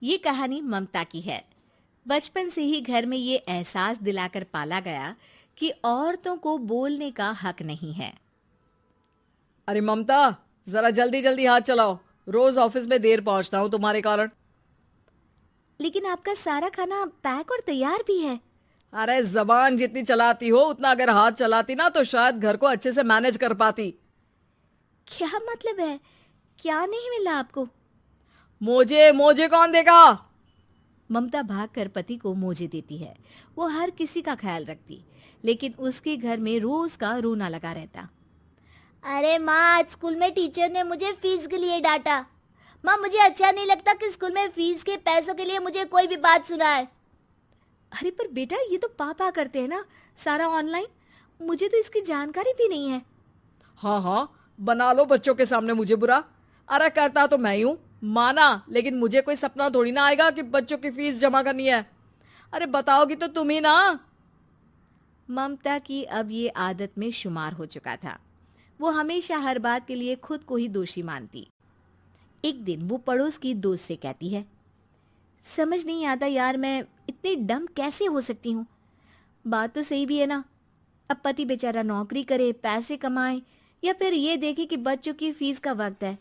ये कहानी ममता की है। बचपन से ही घर में ये एहसास दिलाकर पाला गया कि औरतों को बोलने का हक नहीं है। अरे ममता, जरा जल्दी जल्दी हाथ चलाओ। रोज ऑफिस में देर पहुंचता हूँ तुम्हारे कारण। लेकिन आपका सारा खाना पैक और तैयार भी है। अरे जबान जितनी चलाती हो उतना अगर हाथ चलाती ना तो शायद घर को अच्छे से मैनेज कर पाती। क्या मतलब है? क्या नहीं मिला आपको? मोजे मोजे कौन देगा? ममता भागकर पति को मोजे देती है। वो हर किसी का ख्याल रखती, लेकिन उसके घर में रोज का रोना लगा रहता। अरे माँ, आज स्कूल में टीचर ने मुझे फीस के लिए डांटा। माँ, मुझे अच्छा नहीं लगता कि स्कूल में फीस के पैसों के लिए मुझे कोई भी बात सुनाए। अरे पर बेटा, ये तो पापा करते हैं ना, सारा ऑनलाइन। मुझे तो इसकी जानकारी भी नहीं है। हाँ हाँ, बना लो बच्चों के सामने मुझे बुरा। अरे करता तो मैं ही हूँ, माना, लेकिन मुझे कोई सपना थोड़ी ना आएगा कि बच्चों की फीस जमा करनी है। अरे बताओगी तो तुम ही ना। ममता की अब ये आदत में शुमार हो चुका था। वो हमेशा हर बात के लिए खुद को ही दोषी मानती। एक दिन वो पड़ोस की दोस्त से कहती है, समझ नहीं आता यार, मैं इतनी डम कैसे हो सकती हूँ। बात तो सही भी है ना। अब पति बेचारा नौकरी करे, पैसे कमाए, या फिर ये देखे कि बच्चों की फीस का वक्त है।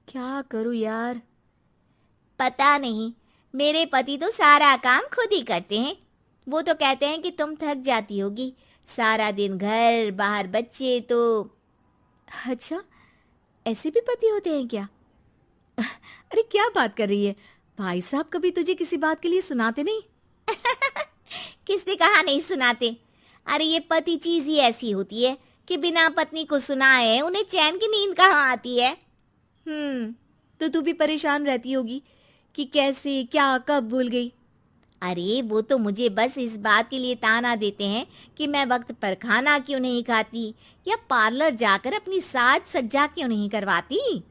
क्या करूँ यार। पता नहीं, मेरे पति तो सारा काम खुद ही करते हैं। वो तो कहते हैं कि तुम थक जाती होगी, सारा दिन घर बाहर बच्चे तो। अच्छा, ऐसे भी पति होते हैं क्या? अरे क्या बात कर रही है? भाई साहब कभी तुझे किसी बात के लिए सुनाते नहीं? किसने कहा नहीं सुनाते? अरे ये पति चीज ही ऐसी होती है कि बिना पत्नी को सुनाए उन्हें चैन की नींद कहाँ आती है। तो तू भी परेशान रहती होगी कि कैसे, क्या, कब भूल गई। अरे वो तो मुझे बस इस बात के लिए ताना देते हैं कि मैं वक्त पर खाना क्यों नहीं खाती या पार्लर जाकर अपनी साज सज्जा क्यों नहीं करवाती।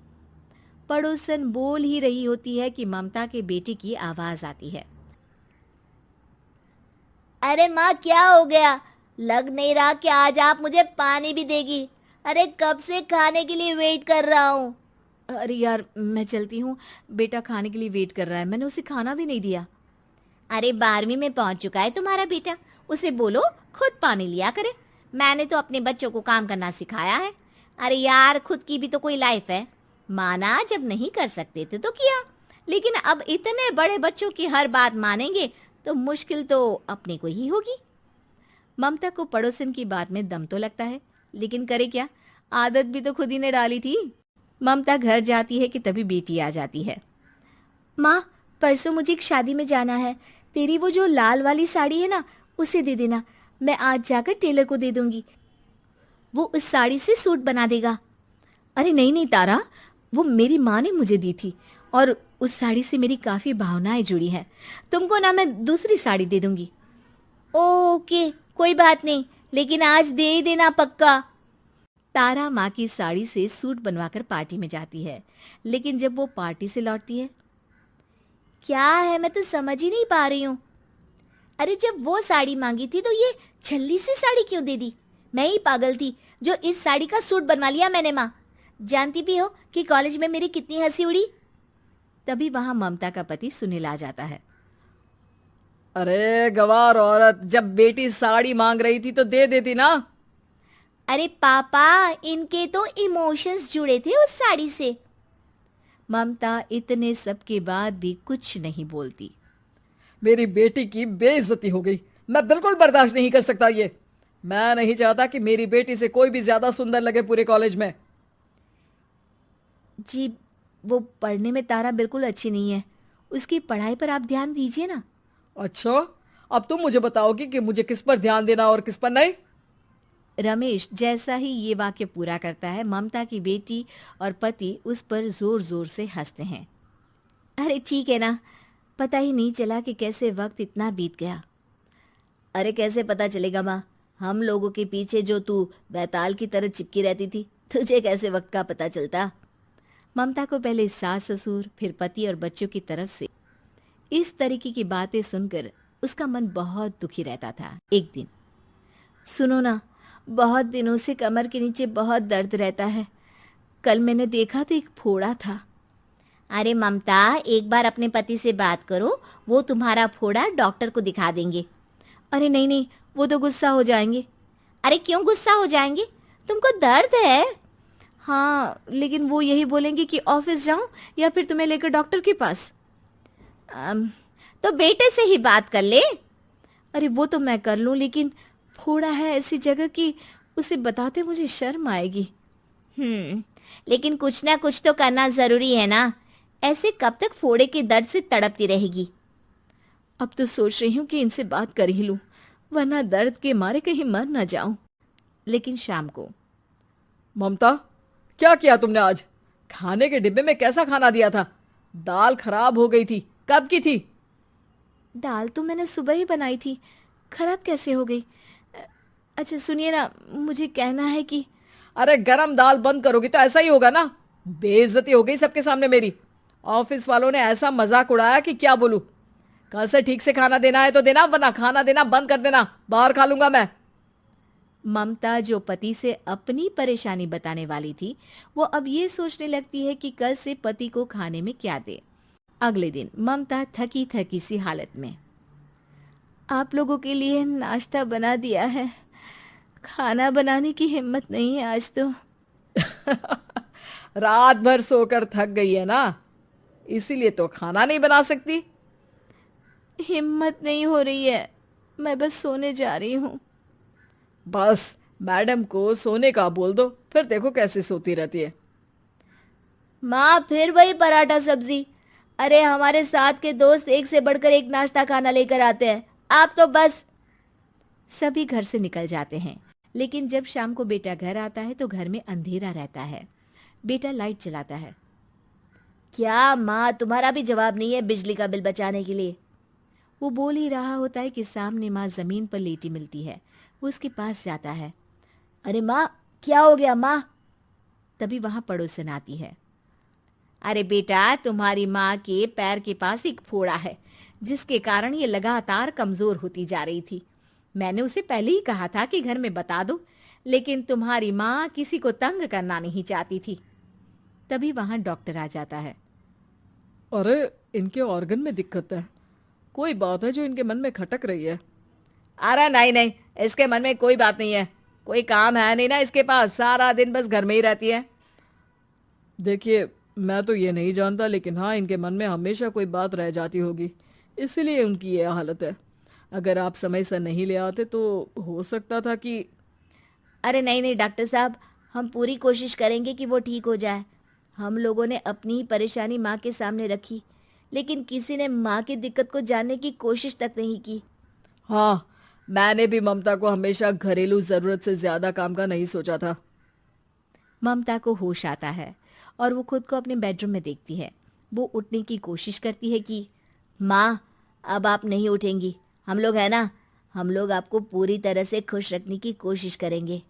पड़ोसन बोल ही रही होती है कि ममता के बेटे की आवाज आती है। अरे माँ, क्या हो गया? लग नहीं रहा कि आज आप मुझे पानी भी देगी। अरे कब से खाने के लिए वेट कर रहा हूँ। अरे यार, मैं चलती हूँ। बेटा खाने के लिए वेट कर रहा है, मैंने उसे खाना भी नहीं दिया। अरे 12वीं में पहुंच चुका है तुम्हारा बेटा, उसे बोलो खुद पानी लिया करे। मैंने तो अपने बच्चों को काम करना सिखाया है। अरे यार, खुद की भी तो कोई लाइफ है। माना जब नहीं कर सकते थे तो किया, लेकिन अब इतने बड़े बच्चों की हर बात मानेंगे तो मुश्किल तो अपने को ही होगी। ममता को पड़ोसन की बात में दम तो लगता है, लेकिन करे क्या, आदत भी तो खुद ही ने डाली थी। ममता घर जाती है कि तभी बेटी आ जाती है। माँ, परसों मुझे एक शादी में जाना है। तेरी वो जो लाल वाली साड़ी है ना, उसे दे देना। मैं आज जाकर टेलर को दे दूंगी, वो उस साड़ी से सूट बना देगा। अरे नहीं नहीं तारा, वो मेरी माँ ने मुझे दी थी और उस साड़ी से मेरी काफ़ी भावनाएं जुड़ी हैं। तुमको ना मैं दूसरी साड़ी दे दूंगी। ओके, कोई बात नहीं, लेकिन आज दे ही देना पक्का। तारा माँ की साड़ी से सूट बनवाकर पार्टी में जाती है, लेकिन जब वो पार्टी से लौटती है, क्या है, मैं तो समझ ही नहीं पा रही हूँ। अरे जब वो साड़ी मांगी थी तो ये छल्ली सी साड़ी क्यों दे दी? मैं ही पागल थी जो इस साड़ी का सूट बनवा लिया मैंने। माँ, जानती भी हो कि कॉलेज में मेरी कितनी हंसी उड़ी। तभी वहां ममता का पति सुनील आ जाता है। अरे गवार औरत, जब बेटी साड़ी मांग रही थी तो दे देती ना। अरे पापा, इनके तो इमोशंस जुड़े थे उस साड़ी से। ममता इतने सब के बाद भी कुछ नहीं बोलती। मेरी बेटी की बेइज्जती हो गई, मैं बिल्कुल बर्दाश्त नहीं कर सकता ये। मैं नहीं चाहता कि मेरी बेटी से कोई भी ज्यादा सुंदर लगे पूरे कॉलेज में। जी, वो पढ़ने में तारा बिल्कुल अच्छी नहीं है, उसकी पढ़ाई पर आप ध्यान दीजिए ना। अच्छा, अब तुम मुझे बताओगी कि मुझे किस पर ध्यान देना और किस पर नहीं। रमेश जैसा ही ये वाक्य पूरा करता है, ममता की बेटी और पति उस पर जोर जोर से हंसते हैं। अरे ठीक है ना, पता ही नहीं चला कि कैसे वक्त इतना बीत गया। अरे कैसे पता चलेगा माँ, हम लोगों के पीछे जो तू बैताल की तरह चिपकी रहती थी, तुझे कैसे वक्त का पता चलता। ममता को पहले सास ससुर, फिर पति और बच्चों की तरफ से इस तरीके की बातें सुनकर उसका मन बहुत दुखी रहता था। एक दिन, सुनो ना, बहुत दिनों से कमर के नीचे बहुत दर्द रहता है। कल मैंने देखा तो एक फोड़ा था। अरे ममता, एक बार अपने पति से बात करो, वो तुम्हारा फोड़ा डॉक्टर को दिखा देंगे। अरे नहीं नहीं, वो तो गुस्सा हो जाएंगे। अरे क्यों गुस्सा हो जाएंगे? तुमको दर्द है? हाँ, लेकिन वो यही बोलेंगे कि ऑफिस जाऊं या फिर तुम्हें लेकर डॉक्टर के पास। तो बेटे से ही बात कर ले। अरे वो तो मैं कर लूं, लेकिन फोड़ा है ऐसी जगह कि उसे बताते मुझे शर्म आएगी। लेकिन कुछ ना कुछ तो करना जरूरी है ना, ऐसे कब तक फोड़े के दर्द से तड़पती रहेगी? अब तो सोच रही हूँ कि इनसे बात कर ही लूं, वरना दर्द के मारे कहीं मर ना जाऊं। लेकिन शाम को, ममता, क्या किया तुमने आज? खाने के डिब्बे में कैसा खाना दिया था? दाल खराब हो गई थी। कब की थी? दाल तो मैंने सुबह ही बनाई थी, खराब कैसे हो गई? अच्छा सुनिए ना, मुझे कहना है कि अरे गरम दाल बंद करोगी तो ऐसा ही होगा ना। बेइज्जती हो गई सबके सामने मेरी। ऑफिस वालों ने ऐसा मजाक उड़ाया कि क्या बोलूं। कल से ठीक से खाना देना है तो देना, वरना खाना देना बंद कर देना। बाहर खा लूंगा मैं। ममता, जो पति से अपनी परेशानी बताने वाली थी, वो अब ये सोचने लगती है कि कल से पति को खाने में क्या दे। अगले दिन ममता थकी थकी सी हालत में, आप लोगों के लिए नाश्ता बना दिया है, खाना बनाने की हिम्मत नहीं है आज तो। रात भर सोकर थक गई है ना, इसीलिए तो खाना नहीं बना सकती। हिम्मत नहीं हो रही है, मैं बस सोने जा रही हूँ। बस मैडम को सोने का बोल दो, फिर देखो कैसे सोती रहती है। माँ, फिर वही पराठा सब्जी। अरे हमारे साथ के दोस्त एक से बढ़कर एक नाश्ता खाना लेकर आते हैं, आप तो बस। सभी घर से निकल जाते हैं, लेकिन जब शाम को बेटा घर आता है तो घर में अंधेरा रहता है। बेटा लाइट जलाता है। क्या माँ, तुम्हारा भी जवाब नहीं है बिजली का बिल बचाने के लिए? वो बोल ही रहा होता है कि सामने माँ जमीन पर लेटी मिलती है। वो उसके पास जाता है। अरे माँ, क्या हो गया माँ? तभी वहां पड़ोसन आती है। अरे बेटा, तुम्हारी माँ के पैर के पास एक फोड़ा है, जिसके कारण ये लगातार कमजोर होती जा रही थी। मैंने उसे पहले ही कहा था कि घर में बता दो, लेकिन तुम्हारी माँ किसी को तंग करना नहीं चाहती थी। तभी वहां डॉक्टर आ जाता है। अरे इनके ऑर्गन में दिक्कत है, कोई बात है जो इनके मन में खटक रही है। अरे नहीं नहीं, इसके मन में कोई बात नहीं है, कोई काम है नहीं ना इसके पास, सारा दिन बस घर में ही रहती है। देखिए, मैं तो ये नहीं जानता, लेकिन हाँ, इनके मन में हमेशा कोई बात रह जाती होगी, इसीलिए उनकी ये हालत है। अगर आप समय से नहीं ले आते तो हो सकता था कि। अरे नहीं नहीं डॉक्टर साहब, हम पूरी कोशिश करेंगे कि वो ठीक हो जाए। हम लोगों ने अपनी ही परेशानी माँ के सामने रखी, लेकिन किसी ने माँ की दिक्कत को जानने की कोशिश तक नहीं की। हाँ, मैंने भी ममता को हमेशा घरेलू जरूरत से ज्यादा काम का नहीं सोचा था। ममता को होश आता है और वो खुद को अपने बेडरूम में देखती है। वो उठने की कोशिश करती है कि माँ, अब आप नहीं उठेंगी, हम लोग है ना, हम लोग आपको पूरी तरह से खुश रखने की कोशिश करेंगे।